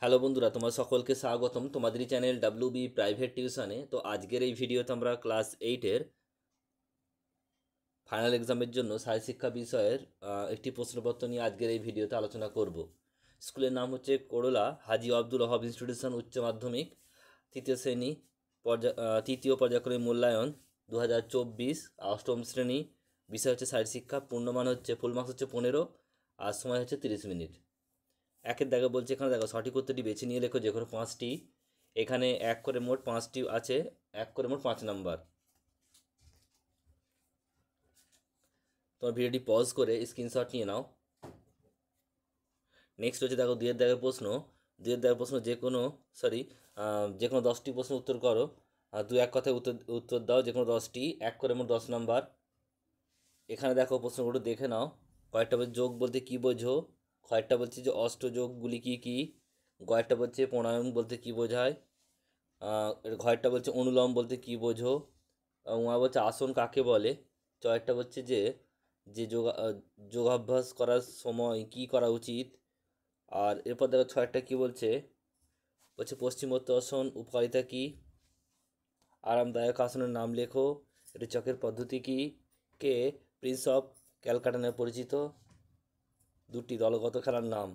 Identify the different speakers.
Speaker 1: Hello বন্ধুরা, তোমার সকলকে স্বাগতম তোমাদেরই চ্যানেল ডাব্লিউবি প্রাইভেট টিউশনে। তো আজকের এই ভিডিওতে আমরা ক্লাস 8-এর ফাইনাল এক্সামের জন্য শারীরশিক্ষা বিষয়ের একটি প্রশ্নপত্র নিয়ে আজকের এই ভিডিওতে আলোচনা করব। স্কুলের নাম হচ্ছে করোলা হাজী আব্দুল ওহাব ইনস্টিটিউশন উচ্চ মাধ্যমিক, তৃতীয় শ্রেণী, তৃতীয় পর্যায়ক্রমিক মূল্যায়ন 2024, অষ্টম শ্রেণী। বিষয় হচ্ছে শারীরশিক্ষা। পূর্ণমান হচ্ছে, ফুল মার্কস হচ্ছে 15, আর সময় হচ্ছে 30 মিনিট। একের দাগে বলছে, এখানে দেখো সঠিক উত্তরটি বেছে নিয়ে লেখো যে কোনো পাঁচটি। এখানে এক করে মোট পাঁচটি আছে, এক করে মোট 5 নাম্বার। তোমার ভিডিওটি পজ করে স্ক্রিনশট নিয়ে নাও। নেক্সট হচ্ছে দেখো দুইয়ের দাগের প্রশ্ন। দুইয়ের দাগের প্রশ্ন যে কোনো 10টি প্রশ্ন উত্তর করো। দু এক কথায় উত্তর উত্তর দাও, যে কোনো 10টি, এক করে মোট 10 নাম্বার। এখানে দেখো প্রশ্নগুলো দেখে নাও। কয়েকটা বলছে যোগ বলতে কী বোঝো, কয়েকটা বলছে যে অষ্টযোগগুলি কী কী, কয়েকটা বলছে প্রণায়াম বলতে কী বোঝায়, ঘরটা বলছে অনুলোম বলতে কী বোঝো, উমা বলছে আসন কাকে বলে, চয়েরটা বলছে যে যে যোগাভ্যাস করার সময় কি করা উচিত। আর এরপর দেখো ছয়টা কী বলছে, বলছে পশ্চিমোত্তাসন উপকারিতা কী, আরামদায়ক আসনের নাম লেখো, রেচকের পদ্ধতি কী, কে প্রিন্স অফ ক্যালকাটা নামে পরিচিত, দুটি দলগত খেলার নাম।